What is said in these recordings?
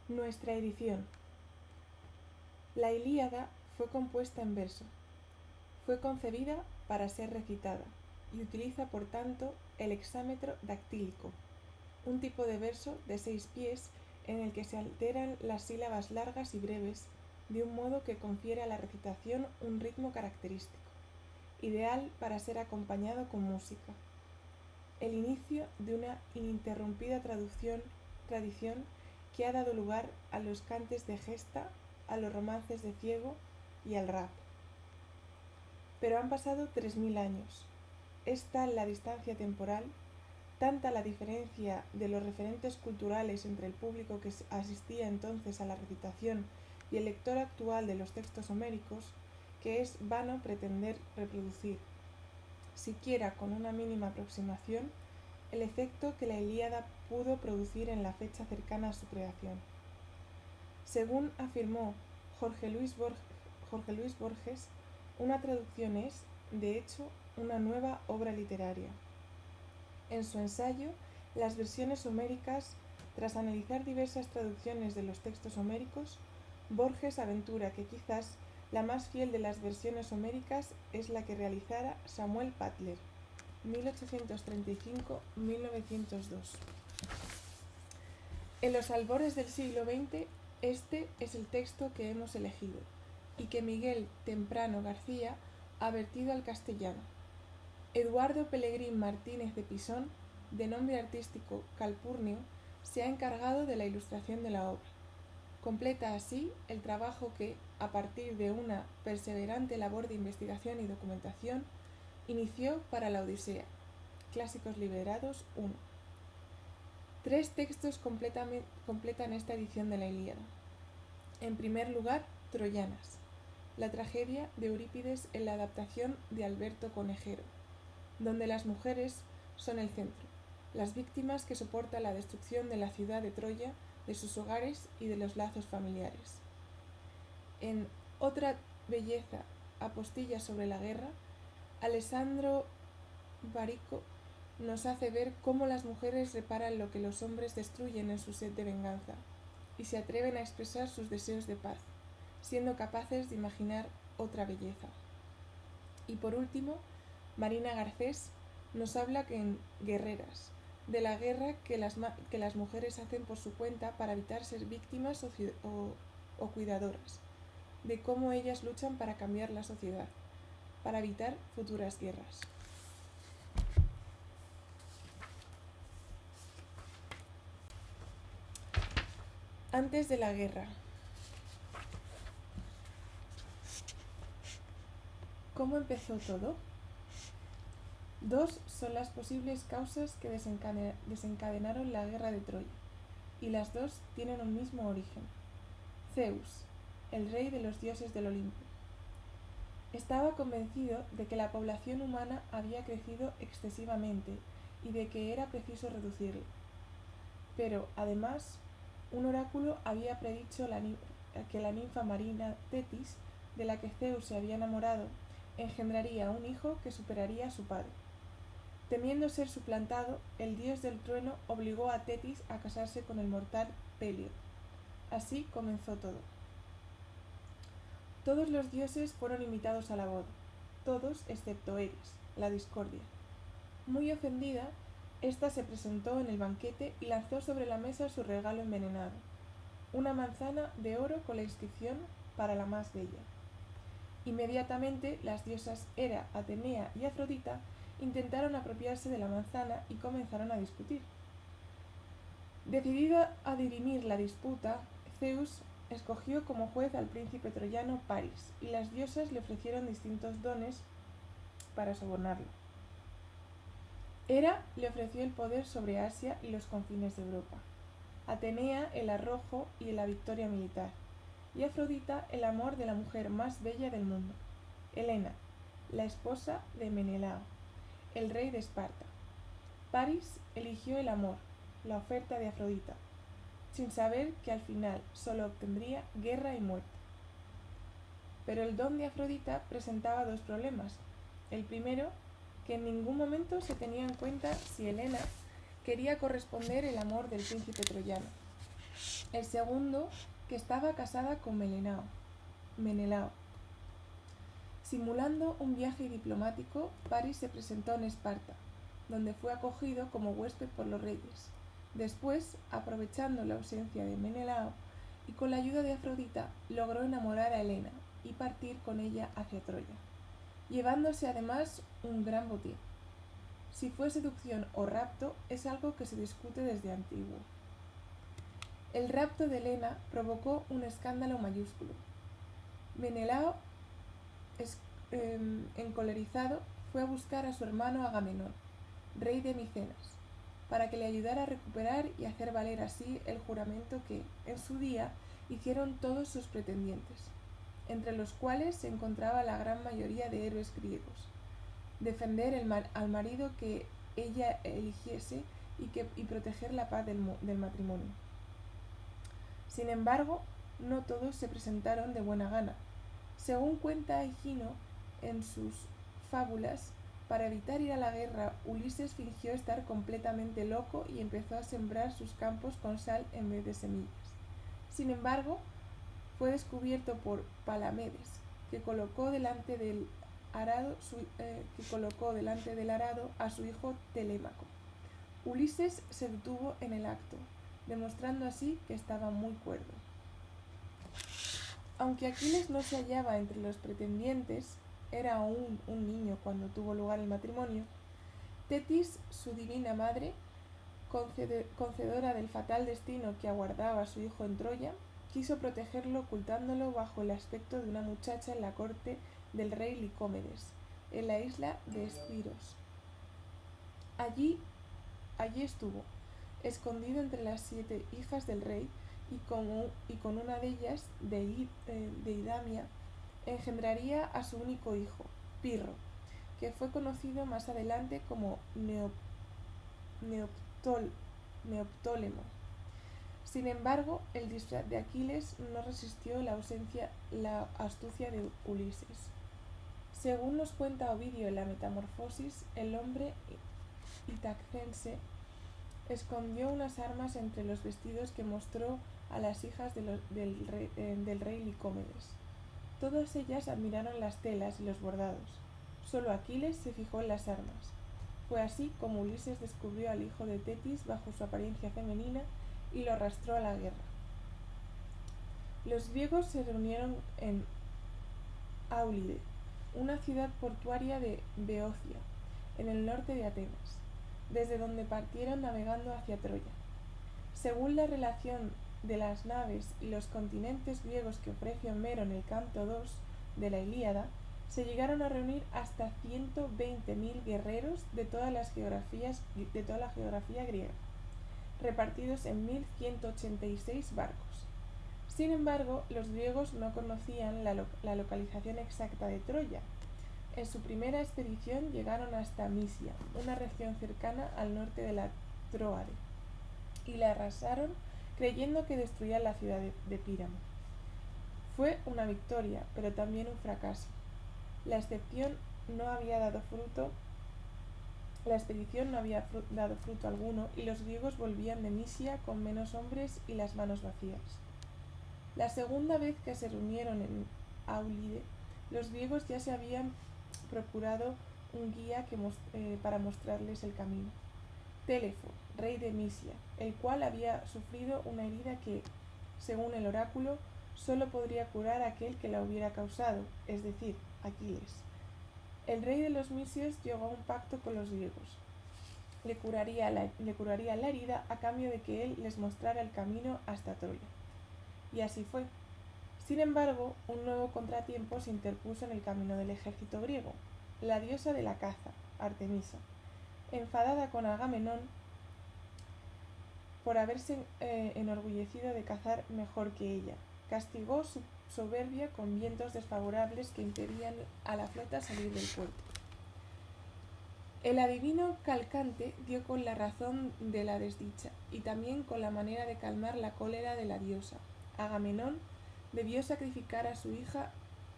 Nuestra edición. La Ilíada fue compuesta en verso. Fue concebida para ser recitada y utiliza por tanto el hexámetro dactílico, un tipo de verso de 6 pies en el que se alteran las sílabas largas y breves de un modo que confiere a la recitación un ritmo característico, ideal para ser acompañado con música. El inicio de una ininterrumpida tradición que ha dado lugar a los cantes de gesta, a los romances de ciego y al rap. Pero han pasado 3000 años. Es tal la distancia temporal, tanta la diferencia de los referentes culturales entre el público que asistía entonces a la recitación y el lector actual de los textos homéricos, que es vano pretender reproducir, siquiera con una mínima aproximación, el efecto que la Ilíada pudo producir en la fecha cercana a su creación. Según afirmó Jorge Luis Borges, una traducción es, de hecho, una nueva obra literaria. En su ensayo, Las versiones homéricas, tras analizar diversas traducciones de los textos homéricos, Borges aventura que quizás la más fiel de las versiones homéricas es la que realizara Samuel Butler, 1835-1902. En los albores del siglo XX, este es el texto que hemos elegido y que Miguel Temprano García ha vertido al castellano. Eduardo Pelegrín Martínez de Pisón, de nombre artístico Calpurnio, se ha encargado de la ilustración de la obra. Completa así el trabajo que, a partir de una perseverante labor de investigación y documentación, inició para la Odisea. Clásicos Liberados 1. 3 textos completan esta edición de la Ilíada. En primer lugar, Troyanas, la tragedia de Eurípides en la adaptación de Alberto Conejero, donde las mujeres son el centro, las víctimas que soportan la destrucción de la ciudad de Troya, de sus hogares y de los lazos familiares. En Otra belleza, apostilla sobre la guerra, Alessandro Barico nos hace ver cómo las mujeres reparan lo que los hombres destruyen en su sed de venganza y se atreven a expresar sus deseos de paz, siendo capaces de imaginar otra belleza. Y por último, Marina Garcés nos habla que en Guerreras, de la guerra que las mujeres hacen por su cuenta para evitar ser víctimas o cuidadoras, de cómo ellas luchan para cambiar la sociedad, para evitar futuras guerras. Antes de la guerra. ¿Cómo empezó todo? 2 son las posibles causas que desencadenaron la guerra de Troya, y las 2 tienen un mismo origen. Zeus, el rey de los dioses del Olimpo. Estaba convencido de que la población humana había crecido excesivamente y de que era preciso reducirla. Pero, además, un oráculo había predicho que la ninfa marina Tetis, de la que Zeus se había enamorado, engendraría un hijo que superaría a su padre. Temiendo ser suplantado, el dios del trueno obligó a Tetis a casarse con el mortal Peleo. Así comenzó todo. Todos los dioses fueron invitados a la boda, todos excepto Eris, la discordia. Muy ofendida, ésta se presentó en el banquete y lanzó sobre la mesa su regalo envenenado, una manzana de oro con la inscripción para la más bella. Inmediatamente las diosas Hera, Atenea y Afrodita intentaron apropiarse de la manzana y comenzaron a discutir. Decidida a dirimir la disputa, Zeus escogió como juez al príncipe troyano Paris, y las diosas le ofrecieron distintos dones para sobornarlo. Hera le ofreció el poder sobre Asia y los confines de Europa, Atenea el arrojo y la victoria militar, y Afrodita el amor de la mujer más bella del mundo, Helena, la esposa de Menelao, el rey de Esparta. Paris eligió el amor, la oferta de Afrodita, sin saber que al final solo obtendría guerra y muerte. Pero el don de Afrodita presentaba 2 problemas. El primero, que en ningún momento se tenía en cuenta si Helena quería corresponder el amor del príncipe troyano. El segundo, que estaba casada con Menelao. Simulando un viaje diplomático, Paris se presentó en Esparta, donde fue acogido como huésped por los reyes. Después, aprovechando la ausencia de Menelao y con la ayuda de Afrodita, logró enamorar a Helena y partir con ella hacia Troya, llevándose además un gran botín. Si fue seducción o rapto es algo que se discute desde antiguo. El rapto de Helena provocó un escándalo mayúsculo. Menelao, encolerizado, fue a buscar a su hermano Agamenón, rey de Micenas, para que le ayudara a recuperar y hacer valer así el juramento que, en su día, hicieron todos sus pretendientes, entre los cuales se encontraba la gran mayoría de héroes griegos: defender al marido que ella eligiese y proteger la paz del matrimonio. Sin embargo, no todos se presentaron de buena gana. Según cuenta Higino en sus fábulas, para evitar ir a la guerra, Ulises fingió estar completamente loco y empezó a sembrar sus campos con sal en vez de semillas. Sin embargo, fue descubierto por Palamedes, que colocó delante del arado a su hijo Telémaco. Ulises se detuvo en el acto, demostrando así que estaba muy cuerdo. Aunque Aquiles no se hallaba entre los pretendientes, era aún un niño cuando tuvo lugar el matrimonio, Tetis, su divina madre, concedora del fatal destino que aguardaba a su hijo en Troya, quiso protegerlo ocultándolo bajo el aspecto de una muchacha en la corte del rey Licómedes, en la isla de Esciros. Allí estuvo, escondido entre las 7 hijas del rey, y con una de ellas, de Idamia, engendraría a su único hijo, Pirro, que fue conocido más adelante como Neoptólemo. Sin embargo, el disfraz de Aquiles no resistió la astucia de Ulises. Según nos cuenta Ovidio en la Metamorfosis, el hombre itacense escondió unas armas entre los vestidos que mostró a las hijas del rey Licómedes. Todas ellas admiraron las telas y los bordados. Solo Aquiles se fijó en las armas. Fue así como Ulises descubrió al hijo de Tetis bajo su apariencia femenina y lo arrastró a la guerra. Los griegos se reunieron en Áulide, una ciudad portuaria de Beocia, en el norte de Atenas, desde donde partieron navegando hacia Troya. Según la relación de las naves y los continentes griegos que ofrece Homero en el canto 2 de la Ilíada, se llegaron a reunir hasta 120.000 guerreros de toda la geografía griega, repartidos en 1.186 barcos. Sin embargo, los griegos no conocían la localización exacta de Troya. En su primera expedición llegaron hasta Misia, una región cercana al norte de la Tróade, y la arrasaron creyendo que destruían la ciudad de Píramo. Fue una victoria, pero también un fracaso. La expedición no había dado fruto alguno y los griegos volvían de Misia con menos hombres y las manos vacías. La segunda vez que se reunieron en Áulide, los griegos ya se habían procurado un guía para mostrarles el camino: Téléfo, rey de Misia, el cual había sufrido una herida que, según el oráculo, solo podría curar aquel que la hubiera causado, es decir, Aquiles. El rey de los misios llegó a un pacto con los griegos. Le curaría la herida a cambio de que él les mostrara el camino hasta Troya. Y así fue. Sin embargo, un nuevo contratiempo se interpuso en el camino del ejército griego: la diosa de la caza, Artemisa, enfadada con Agamenón por haberse enorgullecido de cazar mejor que ella, castigó su soberbia con vientos desfavorables que impedían a la flota salir del puerto. El adivino Calcante dio con la razón de la desdicha y también con la manera de calmar la cólera de la diosa. Agamenón debió sacrificar a su hija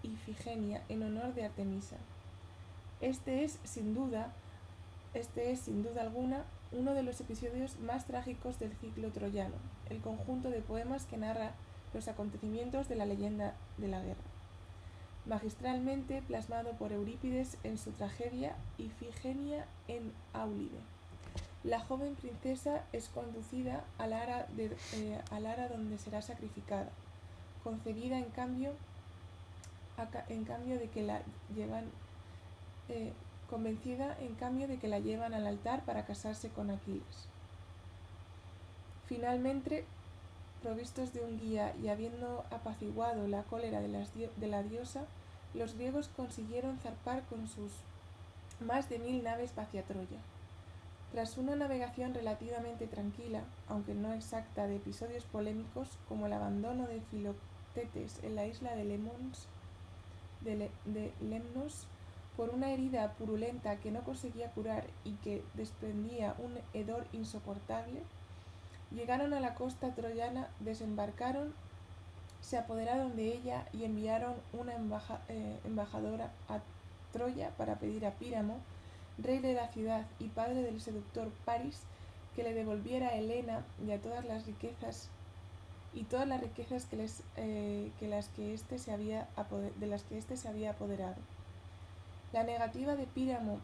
Ifigenia en honor de Artemisa. Este es, sin duda alguna, uno de los episodios más trágicos del ciclo troyano, el conjunto de poemas que narra los acontecimientos de la leyenda de la guerra, magistralmente plasmado por Eurípides en su tragedia Ifigenia en Áulide. La joven princesa es conducida al ara donde será sacrificada, concebida en cambio de que la llevan convencida en cambio de que la llevan al altar para casarse con Aquiles. Finalmente, provistos de un guía y habiendo apaciguado la cólera de la diosa, los griegos consiguieron zarpar con sus más de 1000 naves hacia Troya. Tras una navegación relativamente tranquila, aunque no exacta, de episodios polémicos como el abandono de Filoctetes en la isla de Lemnos por una herida purulenta que no conseguía curar y que desprendía un hedor insoportable, llegaron a la costa troyana, desembarcaron, se apoderaron de ella y enviaron una embajadora a Troya para pedir a Píramo, rey de la ciudad y padre del seductor Paris, que le devolviera a Helena y a todas las riquezas de las que éste se había apoderado. La negativa de Píramo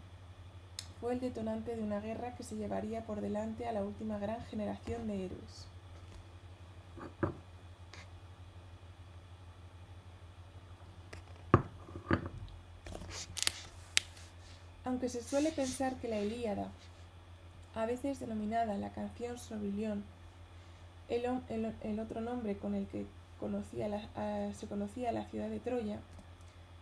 fue el detonante de una guerra que se llevaría por delante a la última gran generación de héroes. Aunque se suele pensar que la Ilíada, a veces denominada la canción sobre Ilión, el otro nombre con el que se conocía la ciudad de Troya,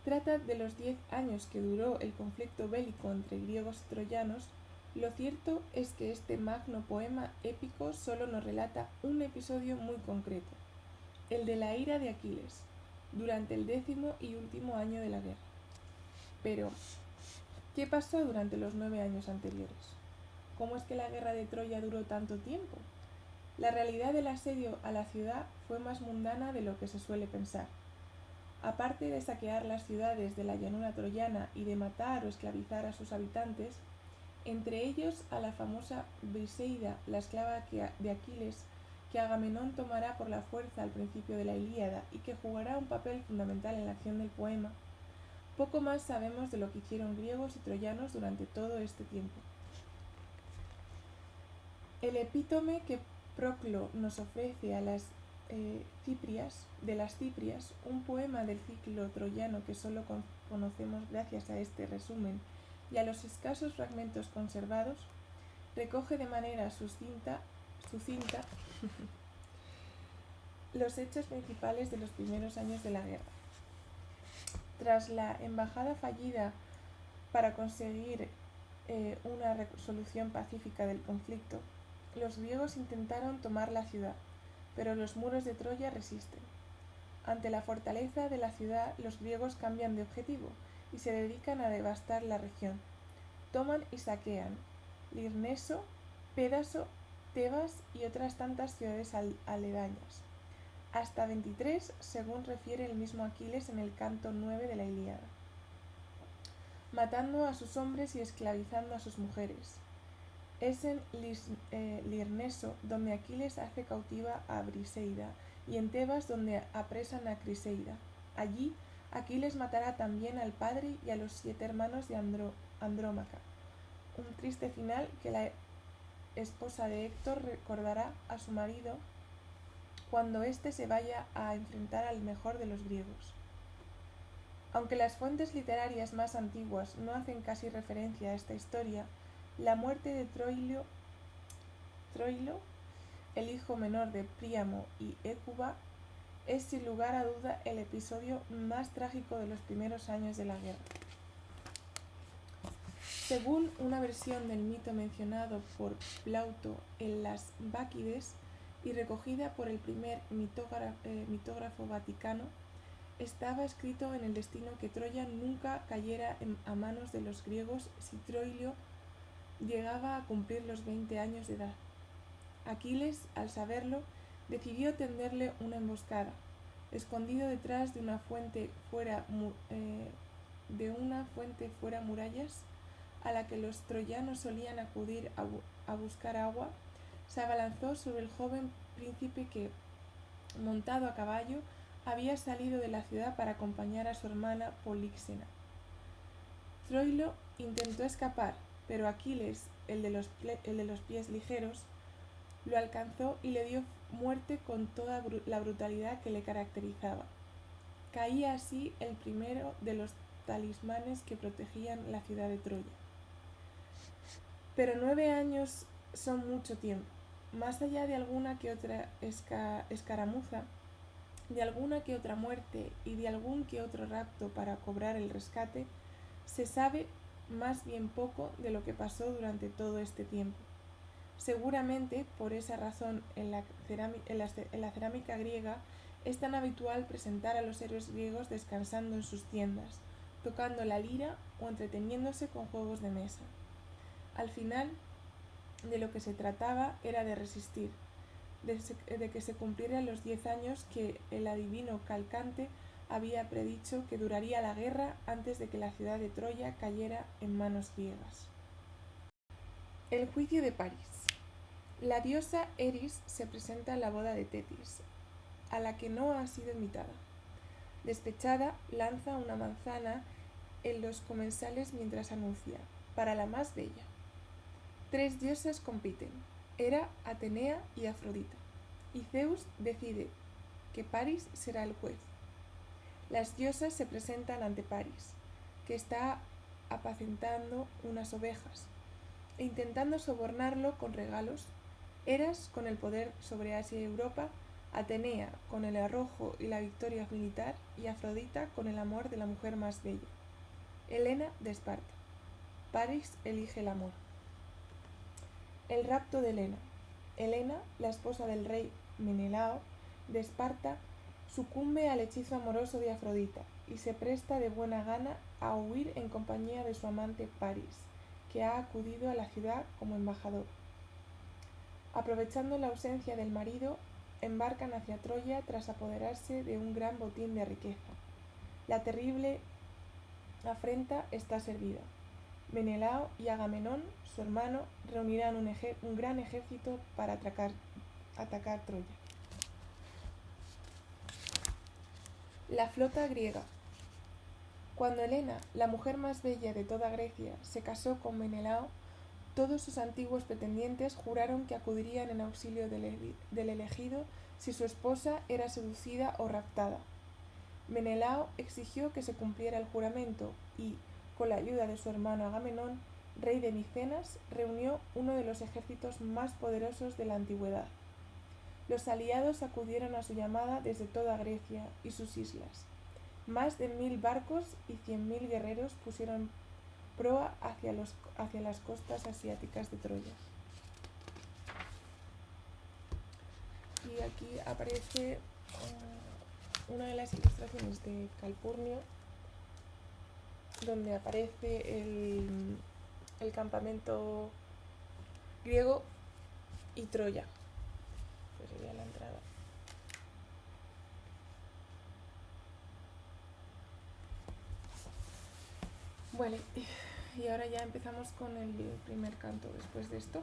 trata de los 10 años que duró el conflicto bélico entre griegos y troyanos, lo cierto es que este magno poema épico solo nos relata un episodio muy concreto, el de la ira de Aquiles, durante el 10º y último año de la guerra. Pero, ¿qué pasó durante los 9 años anteriores? ¿Cómo es que la guerra de Troya duró tanto tiempo? La realidad del asedio a la ciudad fue más mundana de lo que se suele pensar. Aparte de saquear las ciudades de la llanura troyana y de matar o esclavizar a sus habitantes, entre ellos a la famosa Briseida, la esclava de Aquiles, que Agamenón tomará por la fuerza al principio de la Ilíada y que jugará un papel fundamental en la acción del poema, poco más sabemos de lo que hicieron griegos y troyanos durante todo este tiempo. El epítome que Proclo nos ofrece a las Ciprias, un poema del ciclo troyano que solo conocemos gracias a este resumen y a los escasos fragmentos conservados, recoge de manera sucinta los hechos principales de los primeros años de la guerra. Tras la embajada fallida para conseguir una resolución pacífica del conflicto, los griegos intentaron tomar la ciudad, pero los muros de Troya resisten. Ante la fortaleza de la ciudad, los griegos cambian de objetivo y se dedican a devastar la región. Toman y saquean Lirneso, Pédaso, Tebas y otras tantas ciudades aledañas, hasta 23, según refiere el mismo Aquiles en el canto 9 de la Ilíada, matando a sus hombres y esclavizando a sus mujeres. Es en Lirneso donde Aquiles hace cautiva a Briseida y en Tebas donde apresan a Criseida. Allí Aquiles matará también al padre y a los 7 hermanos de Andrómaca. Un triste final que la esposa de Héctor recordará a su marido cuando éste se vaya a enfrentar al mejor de los griegos. Aunque las fuentes literarias más antiguas no hacen casi referencia a esta historia, la muerte de Troilo, el hijo menor de Príamo y Hécuba, es sin lugar a duda el episodio más trágico de los primeros años de la guerra. Según una versión del mito mencionado por Plauto en las Báquides y recogida por el primer mitógrafo vaticano, estaba escrito en el destino que Troya nunca cayera a manos de los griegos si Troilo llegaba a cumplir los 20 años de edad. Aquiles, al saberlo, decidió tenderle una emboscada, escondido detrás de una fuente fuera murallas, a la que los troyanos solían acudir a buscar agua, se abalanzó sobre el joven príncipe que, montado a caballo, había salido de la ciudad para acompañar a su hermana Políxena. Troilo intentó escapar, pero Aquiles, el de los pies ligeros, lo alcanzó y le dio muerte con toda la brutalidad que le caracterizaba. Caía así el primero de los talismanes que protegían la ciudad de Troya. Pero 9 años son mucho tiempo. Más allá de alguna que otra escaramuza, de alguna que otra muerte y de algún que otro rapto para cobrar el rescate, se sabe más bien poco de lo que pasó durante todo este tiempo. Seguramente, por esa razón, en la cerámica griega es tan habitual presentar a los héroes griegos descansando en sus tiendas, tocando la lira o entreteniéndose con juegos de mesa. Al final, de lo que se trataba era de resistir, de que se cumplieran los 10 años que el adivino Calcante había predicho que duraría la guerra antes de que la ciudad de Troya cayera en manos griegas. El juicio de París. La diosa Eris se presenta en la boda de Tetis, a la que no ha sido invitada. Despechada, lanza una manzana en los comensales mientras anuncia: para la más bella. 3 diosas compiten: Hera, Atenea y Afrodita, y Zeus decide que París será el juez. Las diosas se presentan ante París, que está apacentando unas ovejas, e intentando sobornarlo con regalos. Eras con el poder sobre Asia y Europa, Atenea con el arrojo y la victoria militar, y Afrodita con el amor de la mujer más bella. Helena de Esparta. París elige el amor. El rapto de Helena. Helena, la esposa del rey Menelao de Esparta, sucumbe al hechizo amoroso de Afrodita y se presta de buena gana a huir en compañía de su amante París, que ha acudido a la ciudad como embajador. Aprovechando la ausencia del marido, embarcan hacia Troya tras apoderarse de un gran botín de riqueza. La terrible afrenta está servida. Menelao y Agamenón, su hermano, reunirán un gran ejército para atacar Troya. La flota griega. Cuando Helena, la mujer más bella de toda Grecia, se casó con Menelao, todos sus antiguos pretendientes juraron que acudirían en auxilio del elegido si su esposa era seducida o raptada. Menelao exigió que se cumpliera el juramento y, con la ayuda de su hermano Agamenón, rey de Micenas, reunió uno de los ejércitos más poderosos de la antigüedad. Los aliados acudieron a su llamada desde toda Grecia y sus islas. Más de 1000 barcos y 100.000 guerreros pusieron proa hacia las costas asiáticas de Troya. Y aquí aparece una de las ilustraciones de Calpurnio, donde aparece el campamento griego y Troya. Pues sería la entrada. Bueno, y ahora ya empezamos con el primer canto después de esto.